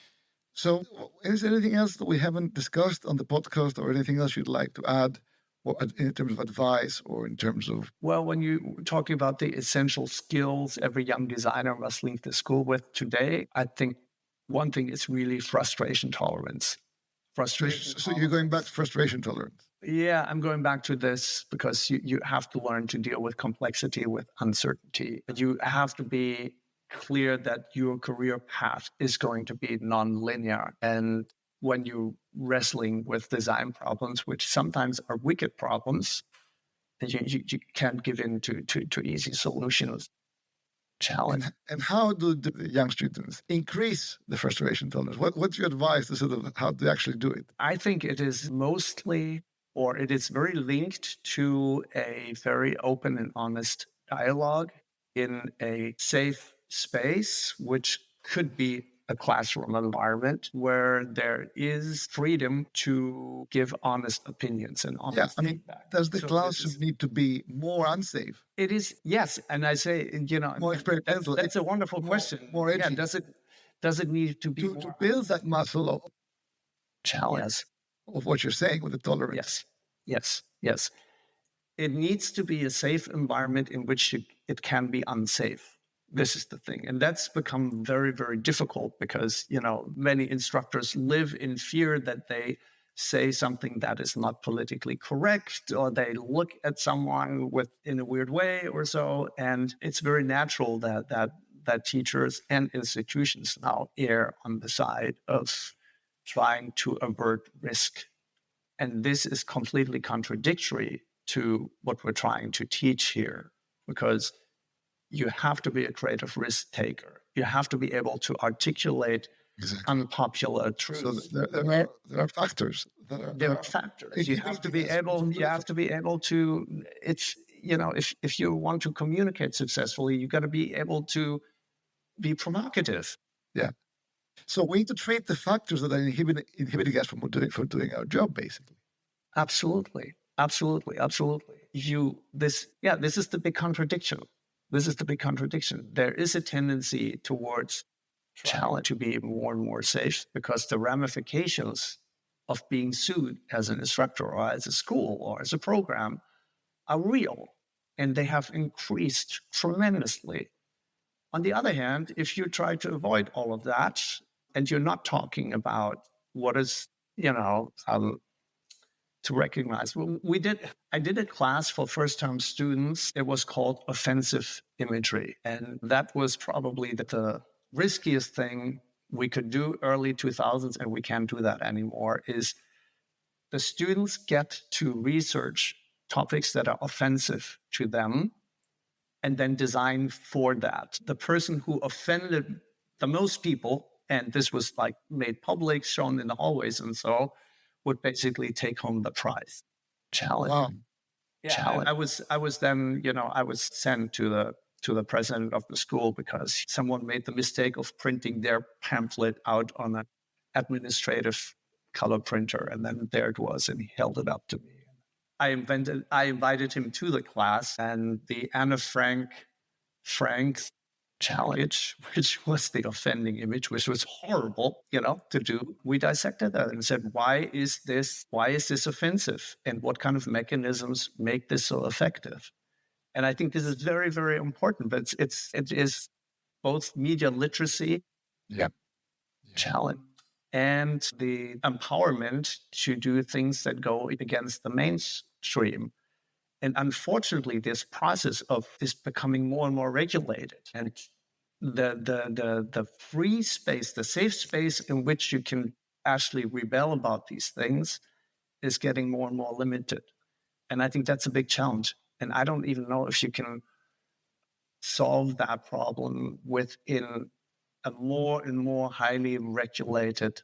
Speaker 1: So is there anything else that we haven't discussed on the podcast, or anything else you'd like to add, or in terms of advice, or in terms of...
Speaker 2: Well, when you're talking about the essential skills every young designer must leave the school with today, I think one thing is really frustration tolerance.
Speaker 1: So you're going back to frustration tolerance?
Speaker 2: Yeah, I'm going back to this because you have to learn to deal with complexity, with uncertainty. You have to be clear that your career path is going to be non-linear. And when you're wrestling with design problems, which sometimes are wicked problems, you can't give in to easy solutions. Challenge.
Speaker 1: And how do the young students increase the frustration tolerance? What's your advice to sort of how to actually do it?
Speaker 2: I think it is mostly, or it is very linked to a very open and honest dialogue in a safe space, which could be a classroom environment where there is freedom to give honest opinions and honest feedback.
Speaker 1: Does the classroom need to be more unsafe?
Speaker 2: It is, yes. And I say,
Speaker 1: more experimental.
Speaker 2: That's a wonderful question.
Speaker 1: More edgy.
Speaker 2: Yeah, does it need to be
Speaker 1: to build that muscle of
Speaker 2: challenge
Speaker 1: of what you're saying with the tolerance?
Speaker 2: Yes. It needs to be a safe environment in which it can be unsafe. This is the thing. And that's become very, very difficult because, many instructors live in fear that they say something that is not politically correct, or they look at someone in a weird way or so. And it's very natural that teachers and institutions now err on the side of trying to avert risk. And this is completely contradictory to what we're trying to teach here, because you have to be a creative risk taker. You have to be able to articulate unpopular truths.
Speaker 1: So there are factors.
Speaker 2: There are factors. You have to be able to. It's if you want to communicate successfully, you got to be able to be provocative.
Speaker 1: Yeah. So we need to treat the factors that are inhibiting us from doing our job, basically.
Speaker 2: Absolutely. This is the big contradiction. There is a tendency towards challenge to be more and more safe, because the ramifications of being sued as an instructor or as a school or as a program are real, and they have increased tremendously. On the other hand, if you try to avoid all of that, and you're not talking about what is, to recognize. I did a class for first-time students. It was called offensive imagery. And that was probably the riskiest thing we could do early 2000s, and we can't do that anymore, is the students get to research topics that are offensive to them and then design for that. The person who offended the most people, and this was like made public, shown in the hallways and so, would basically take home the prize. Challenge.
Speaker 1: Wow.
Speaker 2: I was then, I was sent to the president of the school because someone made the mistake of printing their pamphlet out on an administrative color printer, and then there it was, and he held it up to me. I invited him to the class, and the Anne Frank's challenge, which was the offending image, which was horrible, to do. We dissected that and said, why is this offensive? And what kind of mechanisms make this so effective? And I think this is very, very important, but it is both media literacy challenge and the empowerment to do things that go against the mainstream. And unfortunately, this process is becoming more and more regulated. And the free space, the safe space in which you can actually rebel about these things is getting more and more limited. And I think that's a big challenge. And I don't even know if you can solve that problem within a more and more highly regulated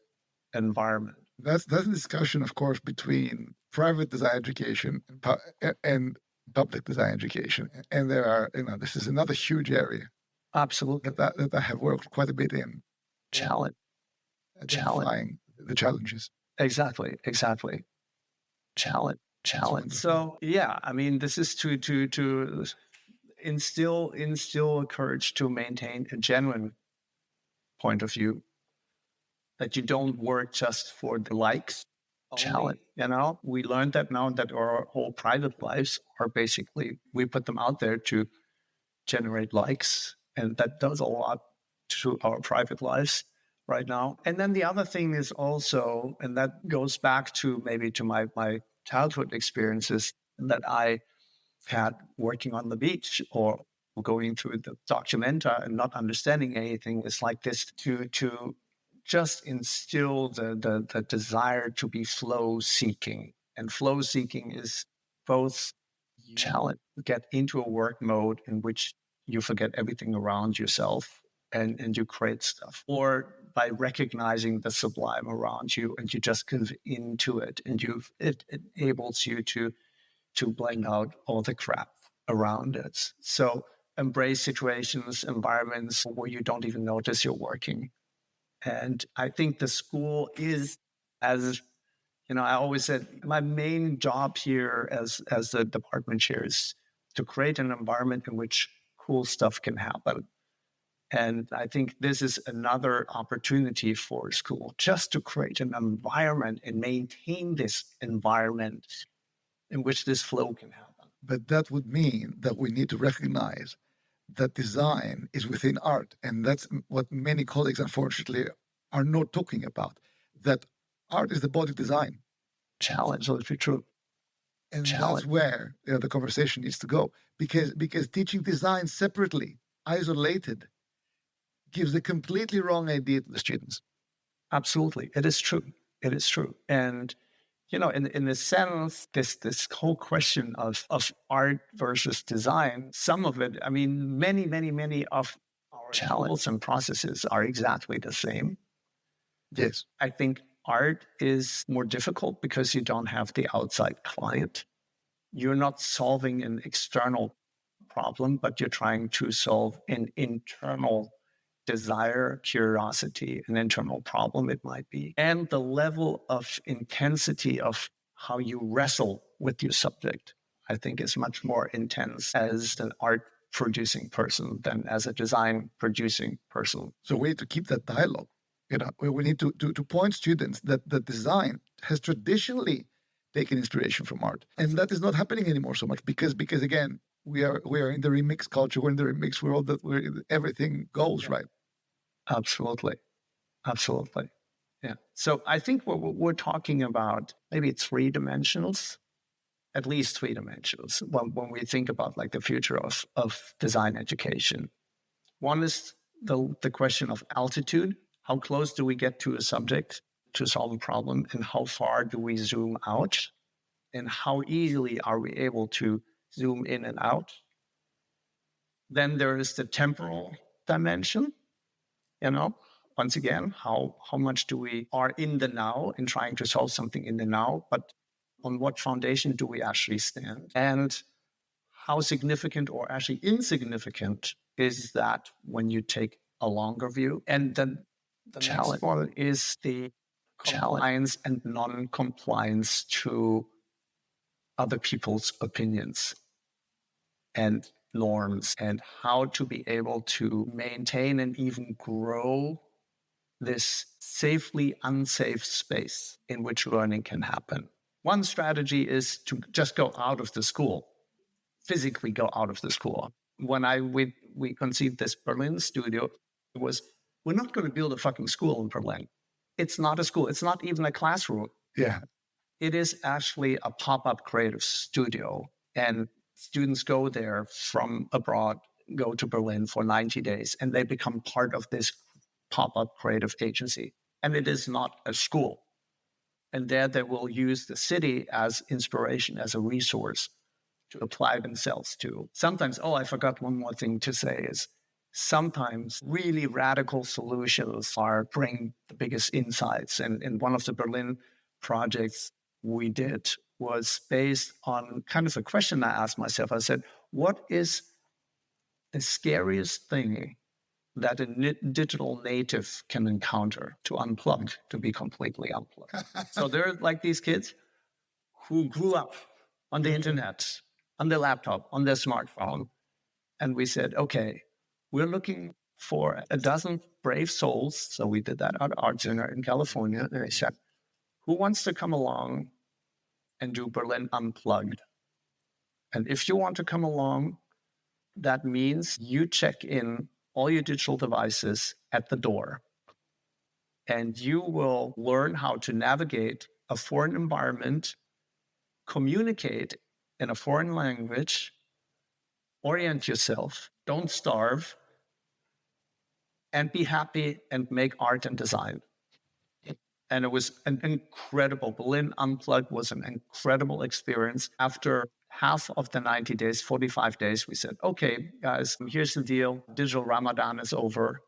Speaker 2: environment.
Speaker 1: That's a discussion, of course, between private design education and public design education. And there are, this is another huge area.
Speaker 2: Absolutely.
Speaker 1: That I have worked quite a bit in.
Speaker 2: Identifying
Speaker 1: the challenges.
Speaker 2: Exactly. Challenge. So this is to instill courage to maintain a genuine point of view, that you don't work just for the likes. Challenge. We learned that now that our whole private lives are basically, we put them out there to generate likes, and that does a lot to our private lives right now. And then the other thing is also, and that goes back to maybe to my childhood experiences that I had working on the beach or going through the documenta and not understanding anything, is like this to just instill the desire to be flow seeking. And flow seeking is both challenge, get into a work mode in which you forget everything around yourself and you create stuff, or by recognizing the sublime around you and you just give into it, and it enables you to blend out all the crap around it. So embrace situations, environments where you don't even notice you're working. And I think the school is, as I always said, my main job here as the department chair is to create an environment in which cool stuff can happen. And I think this is another opportunity for school, just to create an environment and maintain this environment in which this flow can happen.
Speaker 1: But that would mean that we need to recognize that design is within art. And that's what many colleagues, unfortunately, are not talking about, that art is the body of design.
Speaker 2: Challenge, so it's true.
Speaker 1: And that's where the conversation needs to go, because teaching design separately, isolated, gives a completely wrong idea to the students.
Speaker 2: Absolutely. It is true. And, in a sense, this whole question of art versus design, some of it, many of our tools and processes are exactly the same.
Speaker 1: Yes.
Speaker 2: I think art is more difficult because you don't have the outside client. You're not solving an external problem, but you're trying to solve an internal desire, curiosity, an internal problem it might be. And the level of intensity of how you wrestle with your subject, I think, is much more intense as an art producing person than as a design producing person.
Speaker 1: So we need to keep that dialogue. We need to point students that the design has traditionally taken inspiration from art. And that is not happening anymore so much because again, we are in the remix culture, we're in the remix world where everything goes, right?
Speaker 2: Absolutely. Yeah. So I think we're talking about maybe three dimensions, at least three dimensions, when we think about like the future of design education. One is the question of altitude. How close do we get to a subject to solve a problem, and how far do we zoom out, and how easily are we able to zoom in and out? Then there is the temporal dimension. Once again, how much do we are in the now and trying to solve something in the now, but on what foundation do we actually stand, and how significant or actually insignificant is that when you take a longer view. And then the next one is the compliance and non-compliance to other people's opinions and norms, and how to be able to maintain and even grow this safely unsafe space in which learning can happen. One strategy is to just go out of the school, physically go out of the school. When we conceived this Berlin studio, it was, we're not going to build a fucking school in Berlin. It's not a school. It's not even a classroom.
Speaker 1: Yeah.
Speaker 2: It is actually a pop-up creative studio. And students go there from abroad, go to Berlin for 90 days, and they become part of this pop-up creative agency. And it is not a school. And there they will use the city as inspiration, as a resource to apply themselves to. Sometimes, I forgot one more thing to say is, sometimes really radical solutions bring the biggest insights. And in one of the Berlin projects we did was based on kind of a question I asked myself. I said, what is the scariest thing that a digital native can encounter to unplug, to be completely unplugged? So there are like these kids who grew up on the internet, on their laptop, on their smartphone. And we said, okay, we're looking for a dozen brave souls. So we did that at Art Center in California. And I said, who wants to come along and do Berlin Unplugged? And if you want to come along, that means you check in all your digital devices at the door. And you will learn how to navigate a foreign environment, communicate in a foreign language, orient yourself, don't starve, and be happy and make art and design. And it was an incredible, Berlin Unplugged was an incredible experience. After half of the 90 days, 45 days, we said, okay, guys, here's the deal. Digital Ramadan is over.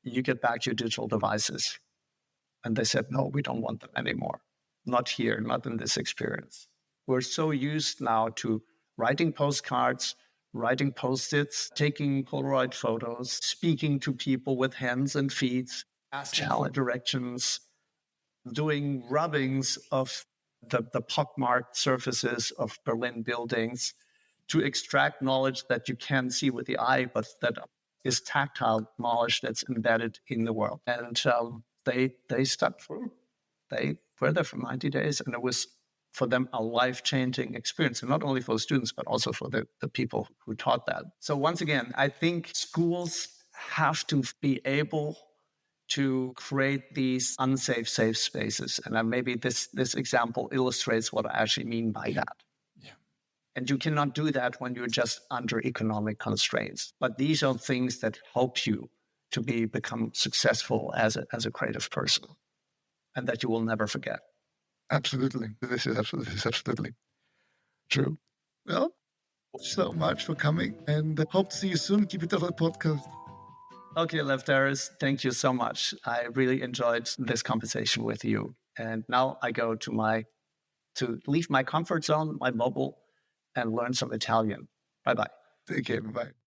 Speaker 2: You get back your digital devices. And they said, no, we don't want them anymore. Not here, not in this experience. We're so used now to writing postcards, writing Post-its, taking Polaroid photos, speaking to people with hands and feet, asking for directions, doing rubbings of the pockmarked surfaces of Berlin buildings to extract knowledge that you can't see with the eye, but that is tactile knowledge that's embedded in the world. And they stuck through. They were there for 90 days, and it was for them a life-changing experience, and not only for the students, but also for the people who taught that. So once again, I think schools have to be able to create these unsafe, safe spaces. And maybe this example illustrates what I actually mean by that.
Speaker 1: Yeah.
Speaker 2: And you cannot do that when you're just under economic constraints. But these are things that help you to become successful as a creative person, and that you will never forget.
Speaker 1: Absolutely. This is absolutely true. Well, so much for coming, and hope to see you soon. Keep it up on the podcast.
Speaker 2: Okay, Lefteris, thank you so much. I really enjoyed this conversation with you. And now I go to leave my comfort zone, my bubble, and learn some Italian. Bye-bye.
Speaker 1: Take care. Bye-bye.